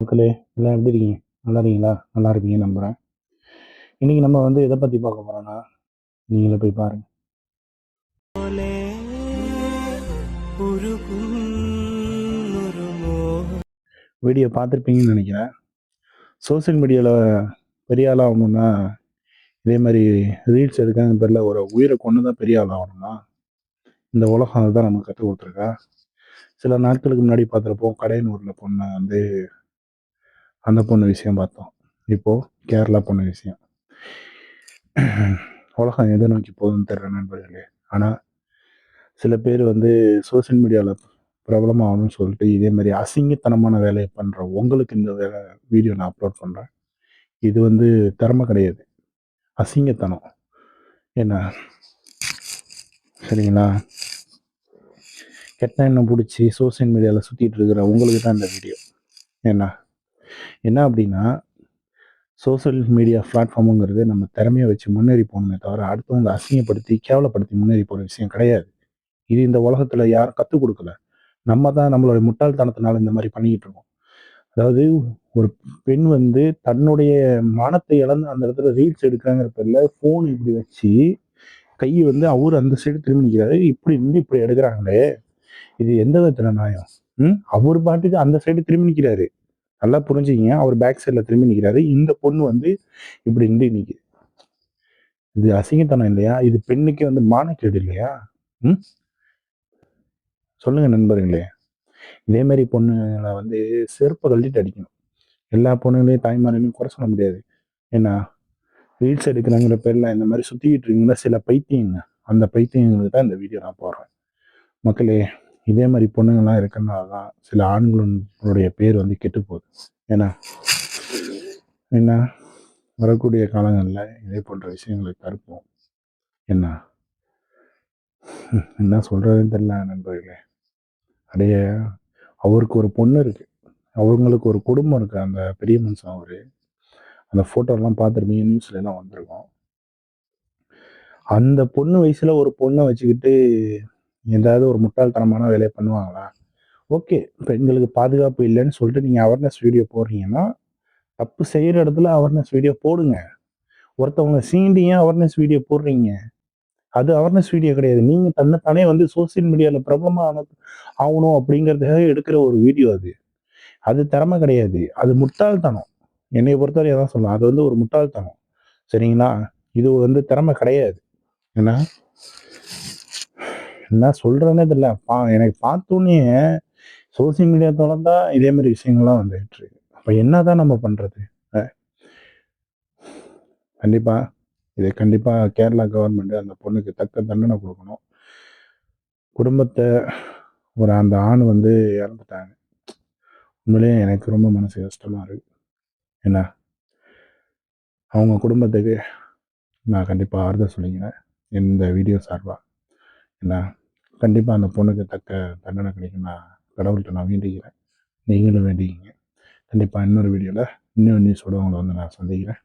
மக்களே, எல்லாம் எப்படி இருக்கீங்க? நல்லா இருக்கீங்களா? நல்லா இருப்பீங்கன்னு நம்புறேன். இன்னைக்கு நம்ம எத பத்தி பார்க்க போறோம்னா, நீங்களே போய் பாருங்க. வீடியோ பார்த்துருப்பீங்கன்னு நினைக்கிறேன். சோசியல் மீடியால பெரிய ஆள் ஆகணும்னா, இதே மாரி ரீல்ஸ் எடுக்காத பேர்ல ஒரு உயிரை கொண்டு தான் பெரிய ஆள் ஆகணுமா? இந்த உலகம் அதுதான் நமக்கு கற்றுக் கொடுத்துருக்கா? சில நாட்களுக்கு முன்னாடி பார்த்துருப்போம், கடையனூர்ல பொண்ண அந்த பொண்ணு விஷயம் பார்த்தோம். இப்போ கேரளா பொண்ணு விஷயம். உலகம் எதை நோக்கி போகுதுன்னு தெரியல நண்பர்களே. ஆனா சில பேர் சோசியல் மீடியால பிரபலமாகணும்னு சொல்லிட்டு இதே மாதிரி அசிங்கத்தனமான வேலையை பண்ற உங்களுக்கு இந்த வீடியோ நான் அப்லோட் பண்றேன். இது திறமை கிடையாது, அசிங்கத்தனம். என்ன, சரிங்களா? கெட்ட எண்ணம் பிடிச்சி சோசியல் மீடியாவில் சுற்றிட்டு இருக்கிற உங்களுக்கு தான் இந்த வீடியோ. என்ன என்ன அப்படின்னா, சோசியல் மீடியா பிளாட்ஃபார்முங்கிறது நம்ம திறமையை வச்சு முன்னேறி போகணுமே தவிர அடுத்தவங்க அசிங்கப்படுத்தி கேவலப்படுத்தி முன்னேறி போகிற விஷயம் கிடையாது. இது இந்த உலகத்தில் யாரும் கற்றுக் கொடுக்கல. நம்ம தான் நம்மளோட முட்டாள்தனத்தினால இந்த மாதிரி பண்ணிக்கிட்டு இருக்கோம். அதாவது ஒரு பெண் தன்னுடைய மானத்தை இழந்து அந்த இடத்துல ரீல்ஸ் எடுக்கிறாங்கிற பேர்ல ஃபோன் இப்படி வச்சு கை அவரு அந்த சைடு திரும்பி நிற்கிறாரு. இப்படி இப்படி எடுக்கிறாங்களே, இது எந்த விதத்துல நியாயம்? அவர் பாட்டுக்கு அந்த சைடு திரும்பி நிற்கிறாரு. நல்லா புரிஞ்சுக்கிங்க. அவர் பேக் சைடில் திரும்பி நிற்கிறாரு. இந்த பொண்ணு இப்படி நிற்குது. இது அசிங்கத்தனம் இல்லையா? இது பெண்ணுக்கு மானக்கேடு இல்லையா? சொல்லுங்க நண்பர்களே. இதே மாதிரி பொண்ணுங்களை செருப்பை கழட்டிட்டு அடிக்கணும். எல்லா பொண்ணுங்களையும் தாய்மார்களையும் குறை சொல்ல முடியாது. ஏன்னா ரீல்ஸ் எடுக்கிறாங்கிற பேரில் இந்த மாதிரி சுற்றிக்கிட்டு இருக்கீங்களா சில பைத்தியங்க. அந்த பைத்தியங்களுக்கு தான் இந்த வீடியோ நான் போடுறேன். மக்களே, இதே மாதிரி பொண்ணுங்கள்லாம் இருக்கிறனால தான் சில ஆண்களுடைய பேர் கெட்டு போகுது. ஏன்னா என்ன, வரக்கூடிய காலங்களில் இதே போன்ற விஷயங்களை தடுப்போம். என்ன என்ன சொல்கிறதுன்னு தெரியல நண்பர்களே. அடைய அவருக்கு ஒரு பொண்ணு இருக்கு, அவங்களுக்கு ஒரு குடும்பம் இருக்கு. அந்த பெரிய மனுஷன் அவரு. அந்த ஃபோட்டோலாம் பார்த்துருப்பீங்க, நியூஸ்ல எல்லாம் வந்திருக்கும். அந்த பொண்ணு வயசுல ஒரு பொண்ணை வச்சுக்கிட்டு ஏதாவது ஒரு முட்டாள்தனமான வேலையை பண்ணுவாங்களா? ஓகே, பெண்களுக்கு பாதுகாப்பு இல்லைன்னு சொல்லிட்டு நீங்கள் அவேர்னஸ் வீடியோ போடுறீங்கன்னா, தப்பு செய்கிற இடத்துல அவேர்னஸ் வீடியோ போடுங்க. ஒருத்தவங்க சீண்டி ஏன் அவேர்னஸ் வீடியோ போடுறீங்க? அது அவேர்னஸ் வீடியோ கிடையாது. நீங்கள் தன்னைத்தானே சோசியல் மீடியாவில் பிரபலமாக ஆகணும் அப்படிங்கிறதுக்காக எடுக்கிற ஒரு வீடியோ அது. அது திறமை கிடையாது, அது முட்டாள்தனம். என்னை பொறுத்தவரை தான் சொல்லலாம், அது ஒரு முட்டாள்தனம். சரிங்களா? இது திறமை கிடையாது. ஏன்னா என்ன சொல்றேன்னே தெரியல. எனக்கு பார்த்தோன்னே சோசியல் மீடியா தொடர்ந்தா இதே மாதிரி விஷயங்கள்லாம் வந்துகிட்டு இருக்கு. அப்ப என்னதான் நம்ம பண்றது? கண்டிப்பா கண்டிப்பா கேரளா கவர்மெண்ட் அந்த பொண்ணுக்கு தக்க தண்டனை கொடுக்கணும். குடும்பத்தை அந்த ஆண் இறந்துட்டாங்க. உண்மையிலேயே எனக்கு ரொம்ப மனசு கஷ்டமா இருக்கு. என்ன, அவங்க குடும்பத்துக்கு நான் கண்டிப்பா ஆறுதல் சொல்லிக்கிறேன் இந்த வீடியோ சார்பா. என்ன, கண்டிப்பா அந்த பொண்ணுக்கு தக்க தண்டனை கிடைக்கும் நான் கடவுள்கிட்ட நான் வேண்டிக்கிறேன். நீங்களும் வேண்டிக்கிங்க. கண்டிப்பா இன்னொரு வீடியோல இன்னொரு நியூஸோட உங்களை நான் சந்திக்கிறேன்.